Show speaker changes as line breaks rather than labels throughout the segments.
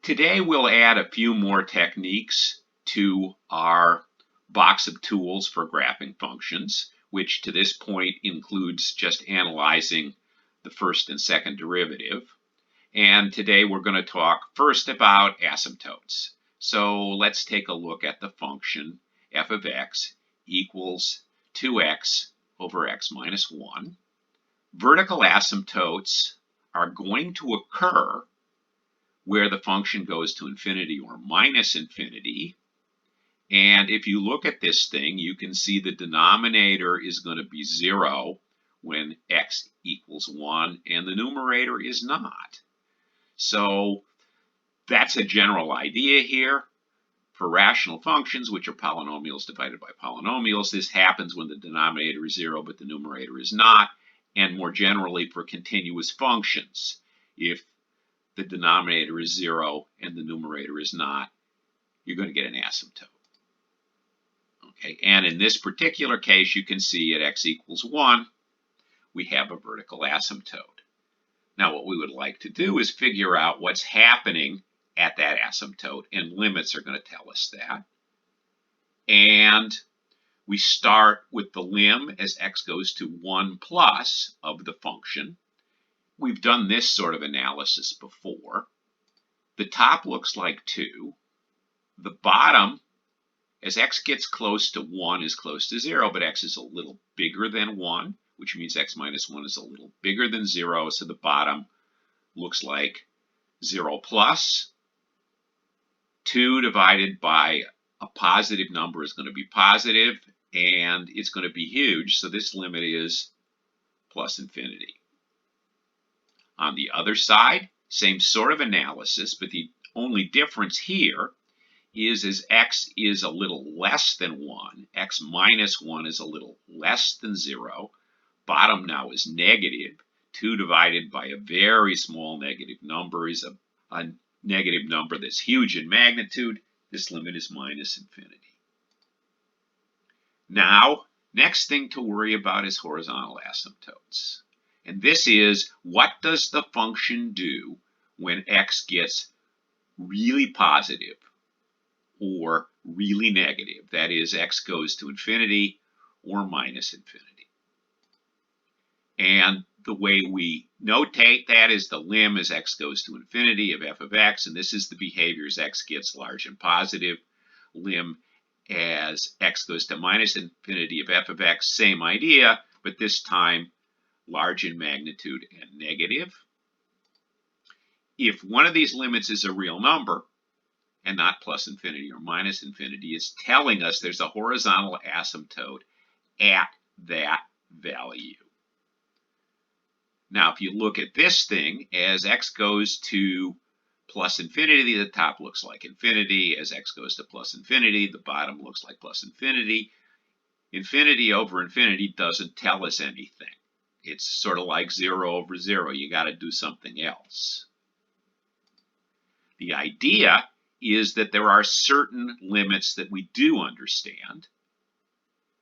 Today we'll add a few more techniques to our box of tools for graphing functions, which to this point includes just analyzing the first and second derivative. And today we're going to talk first about asymptotes. So let's take a look at the function f of x equals 2x over x minus 1. Vertical asymptotes are going to occur where the function goes to infinity or minus infinity. And if you look at this thing, you can see the denominator is going to be 0 when x equals 1, and the numerator is not. So that's a general idea here. For rational functions, which are polynomials divided by polynomials, this happens when the denominator is 0 but the numerator is not. And more generally for continuous functions, if the denominator is 0 and the numerator is not, you're going to get an asymptote. Okay, and in this particular case, you can see at x equals 1, we have a vertical asymptote. Now, what we would like to do is figure out what's happening at that asymptote, and limits are going to tell us that. And we start with the lim as x goes to 1 plus of the function. We've done this sort of analysis before. The top looks like 2. The bottom, as x gets close to 1, is close to 0, but x is a little bigger than 1, which means x minus 1 is a little bigger than 0, so the bottom looks like 0 plus. 2 divided by a positive number is going to be positive, and it's going to be huge, so this limit is plus infinity. On the other side, same sort of analysis, but the only difference here is as x is a little less than 1, x minus 1 is a little less than 0. Bottom now is negative. 2 divided by a very small negative number is a negative number that's huge in magnitude. This limit is minus infinity. Now, next thing to worry about is horizontal asymptotes. And this is, what does the function do when x gets really positive or really negative? That is, x goes to infinity or minus infinity. And the way we notate that is the lim as x goes to infinity of f of x, and this is the behavior as x gets large and positive. Lim as x goes to minus infinity of f of x, same idea, but this time large in magnitude and negative. If one of these limits is a real number and not plus infinity or minus infinity, it's telling us there's a horizontal asymptote at that value. Now, if you look at this thing, as x goes to plus infinity, the top looks like infinity. As x goes to plus infinity, the bottom looks like plus infinity. Infinity over infinity doesn't tell us anything. It's sort of like 0 over 0. You got to do something else. The idea is that there are certain limits that we do understand.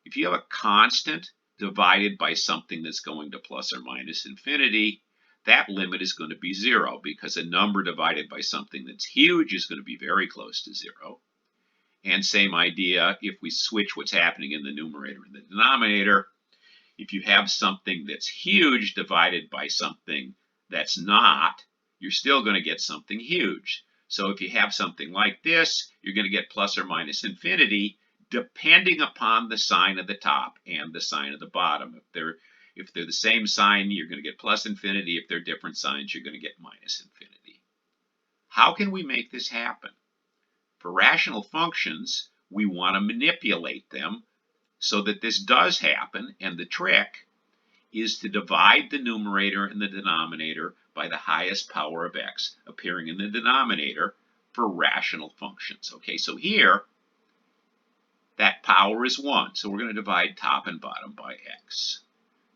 If you have a constant divided by something that's going to plus or minus infinity, that limit is going to be 0, because a number divided by something that's huge is going to be very close to 0. And same idea if we switch what's happening in the numerator and the denominator. If you have something that's huge divided by something that's not, you're still going to get something huge. So if you have something like this, you're going to get plus or minus infinity depending upon the sign of the top and the sign of the bottom. If they're the same sign, you're going to get plus infinity. If they're different signs, you're going to get minus infinity. How can we make this happen? For rational functions, we want to manipulate them so that this does happen, and the trick is to divide the numerator and the denominator by the highest power of x appearing in the denominator for rational functions. Okay, so here, that power is 1, so we're going to divide top and bottom by x.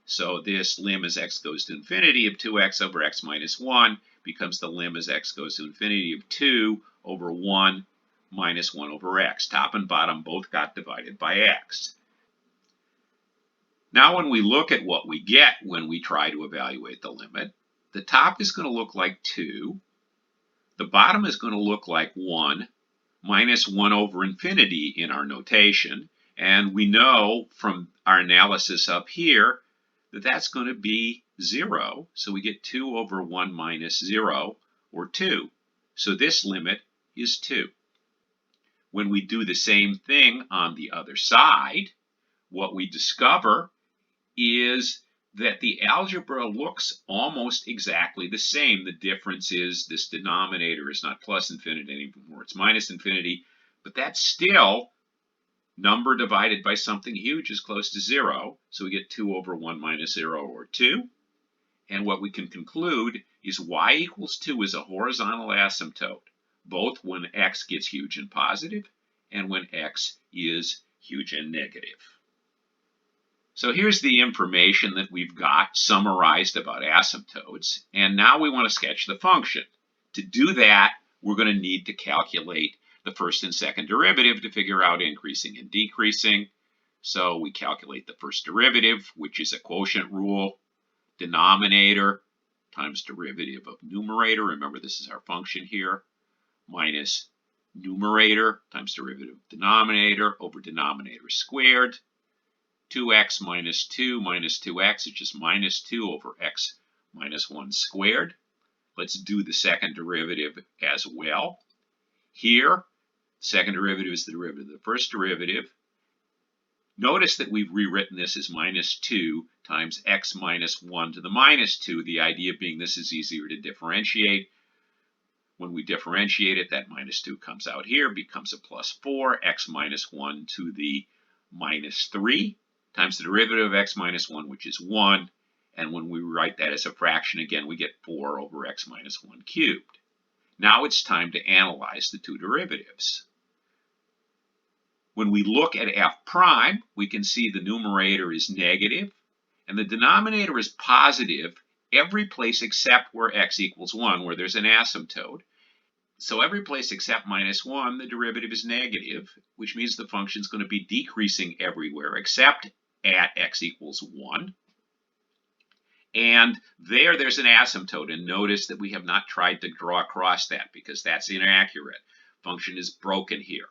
So this lim as x goes to infinity of 2x over x minus 1 becomes the lim as x goes to infinity of 2 over 1 minus 1 over x. Top and bottom both got divided by x. Now when we look at what we get when we try to evaluate the limit, the top is going to look like 2. the bottom is going to look like 1 minus 1 over infinity in our notation. And we know from our analysis up here that that's going to be 0. So we get 2 over 1 minus 0, or 2. So this limit is 2. When we do the same thing on the other side, what we discover is that the algebra looks almost exactly the same. The difference is this denominator is not plus infinity anymore, it's minus infinity, but that's still number divided by something huge is close to 0, so we get 2 over 1 minus 0, or 2. And what we can conclude is y equals 2 is a horizontal asymptote, both when x gets huge and positive and when x is huge and negative. So here's the information that we've got summarized about asymptotes, and now we want to sketch the function. To do that, we're going to need to calculate the first and second derivative to figure out increasing and decreasing. So we calculate the first derivative, which is a quotient rule, denominator times derivative of numerator. Remember, this is our function here, minus numerator times derivative of denominator over denominator squared. 2x minus 2 minus 2x is just minus 2 over x minus 1 squared. Let's do the second derivative as well. Here, second derivative is the derivative of the first derivative. Notice that we've rewritten this as minus 2 times x minus 1 to the minus 2, the idea being this is easier to differentiate. When we differentiate it, that minus 2 comes out here, becomes a plus 4, x minus 1 to the minus 3. Times the derivative of x minus 1, which is 1. And when we write that as a fraction again, we get 4 over x minus 1 cubed. Now it's time to analyze the two derivatives. When we look at f prime, we can see the numerator is negative and the denominator is positive every place except where x equals 1, where there's an asymptote. So every place except minus 1, the derivative is negative, which means the function is going to be decreasing everywhere except at x equals 1. And there's an asymptote, and notice that we have not tried to draw across that because that's inaccurate. Function is broken here.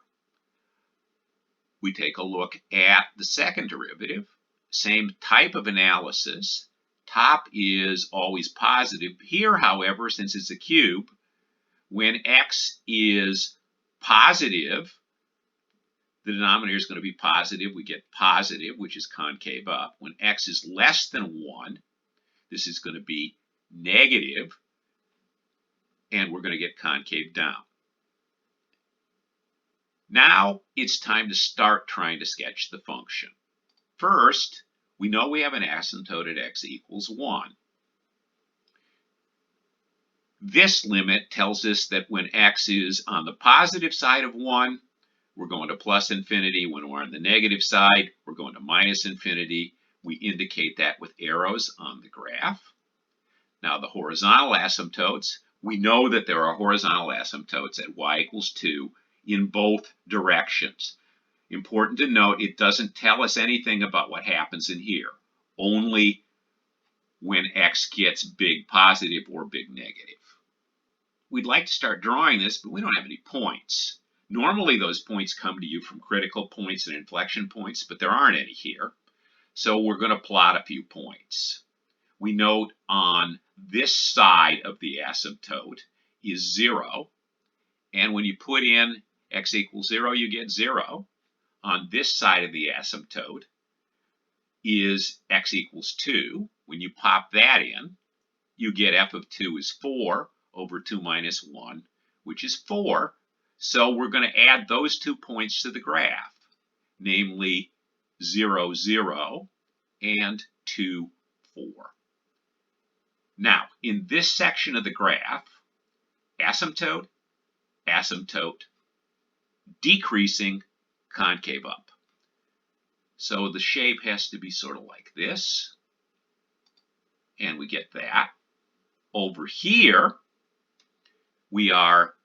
We take a look at the second derivative, same type of analysis. Top is always positive. Here, however, since it's a cube, when x is positive, the denominator is going to be positive. We get positive, which is concave up. When x is less than 1, this is going to be negative, and we're going to get concave down. Now it's time to start trying to sketch the function. First, we know we have an asymptote at x equals 1. This limit tells us that when x is on the positive side of 1, we're going to plus infinity. When we're on the negative side, we're going to minus infinity. We indicate that with arrows on the graph. Now the horizontal asymptotes, we know that there are horizontal asymptotes at y equals 2 in both directions. Important to note, it doesn't tell us anything about what happens in here, only when x gets big positive or big negative. We'd like to start drawing this, but we don't have any points. Normally those points come to you from critical points and inflection points, but there aren't any here. So we're going to plot a few points. We note on this side of the asymptote is 0. And when you put in x equals 0, you get 0. On this side of the asymptote is x equals 2. When you pop that in, you get f of 2 is 4 over 2 minus 1, which is 4. So we're going to add those 2 points to the graph, namely 0, 0, and 2, 4. Now, in this section of the graph, asymptote, asymptote, decreasing, concave up. So the shape has to be sort of like this, and we get that. Over here, we are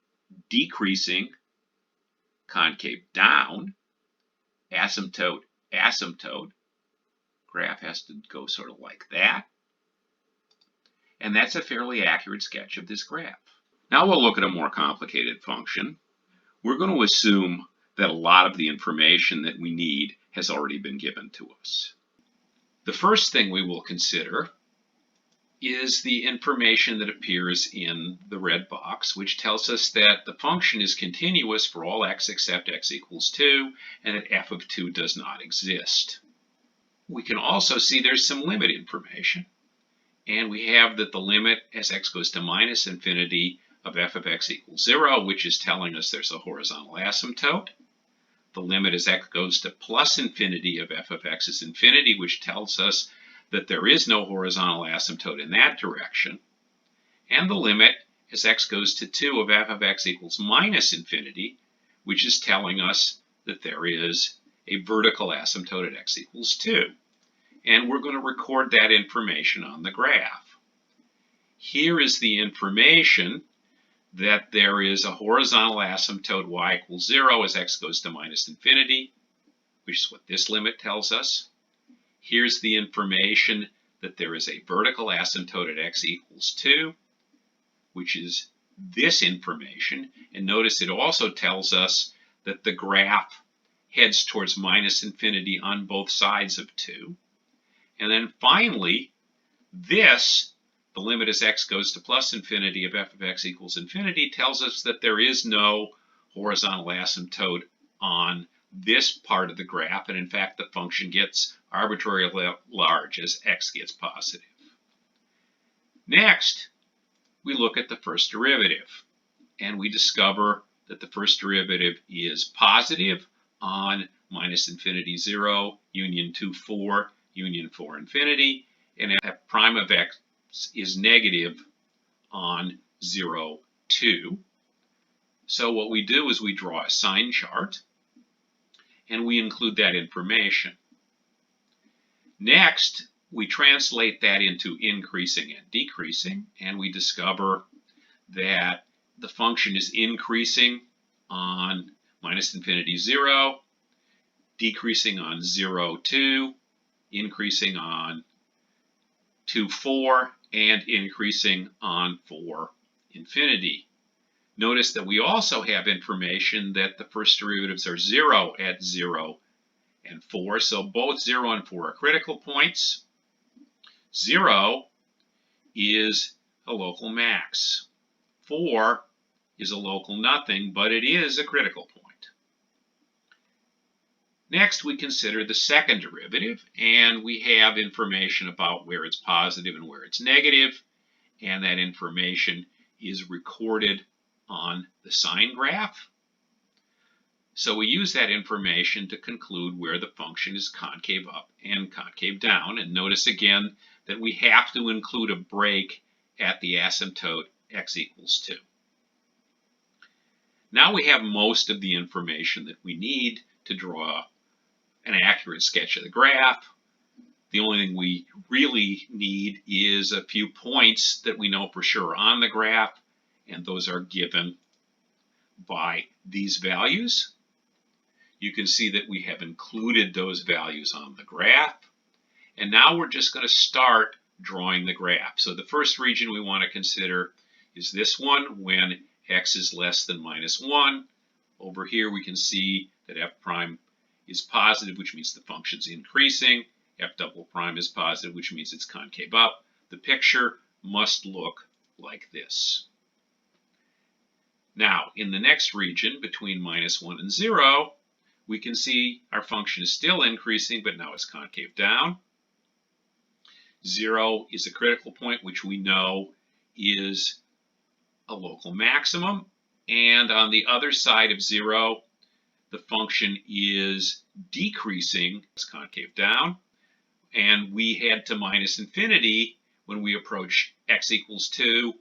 decreasing, concave down, asymptote, asymptote. Graph has to go sort of like that. And that's a fairly accurate sketch of this graph. Now we'll look at a more complicated function. We're going to assume that a lot of the information that we need has already been given to us. The first thing we will consider is the information that appears in the red box, which tells us that the function is continuous for all x except x equals 2, and that f of 2 does not exist. We can also see there's some limit information, and we have that the limit as x goes to minus infinity of f of x equals 0, which is telling us there's a horizontal asymptote. The limit as x goes to plus infinity of f of x is infinity, which tells us that there is no horizontal asymptote in that direction. And the limit as x goes to 2 of f of x equals minus infinity, which is telling us that there is a vertical asymptote at x equals 2. And we're going to record that information on the graph. Here is the information that there is a horizontal asymptote y equals 0 as x goes to minus infinity, which is what this limit tells us. Here's the information that there is a vertical asymptote at x equals 2, which is this information. And notice it also tells us that the graph heads towards minus infinity on both sides of 2. And then finally, this, the limit as x goes to plus infinity of f of x equals infinity, tells us that there is no horizontal asymptote on this part of the graph, and in fact the function gets arbitrarily large as x gets positive. Next, we look at the first derivative, and we discover that the first derivative is positive on minus infinity 0, union 2, 4, union 4, infinity, and f prime of x is negative on 0, 2. So what we do is we draw a sign chart, and we include that information. Next, we translate that into increasing and decreasing, and we discover that the function is increasing on minus infinity 0, decreasing on 0, 2, increasing on 2, 4, and increasing on 4, infinity. Notice that we also have information that the first derivatives are 0 at 0 and 4, so both 0 and 4 are critical points. 0 is a local max. 4 is a local nothing, but it is a critical point. Next, we consider the second derivative, and we have information about where it's positive and where it's negative, and that information is recorded on the sign graph. So we use that information to conclude where the function is concave up and concave down. And notice again that we have to include a break at the asymptote x equals 2. Now we have most of the information that we need to draw an accurate sketch of the graph. The only thing we really need is a few points that we know for sure on the graph, and those are given by these values. You can see that we have included those values on the graph. And now we're just going to start drawing the graph. So the first region we want to consider is this one when x is less than minus 1. Over here we can see that f prime is positive, which means the function's increasing. F double prime is positive, which means it's concave up. The picture must look like this. Now, in the next region, between minus 1 and 0, we can see our function is still increasing, but now it's concave down. 0 is a critical point, which we know is a local maximum. And on the other side of 0, the function is decreasing, it's concave down. And we head to minus infinity when we approach x equals 2,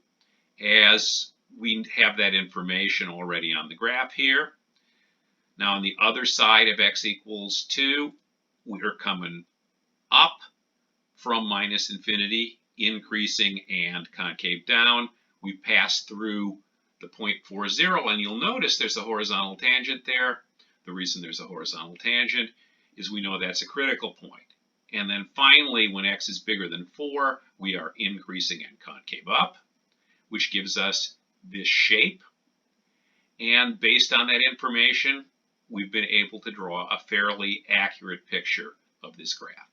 as we have that information already on the graph here. Now on the other side of x equals 2, we're coming up from minus infinity, increasing and concave down. We pass through the point 4, 0, and you'll notice there's a horizontal tangent there. The reason there's a horizontal tangent is we know that's a critical point. And then finally, when x is bigger than 4, we are increasing and concave up, which gives us this shape. And based on that information, we've been able to draw a fairly accurate picture of this graph.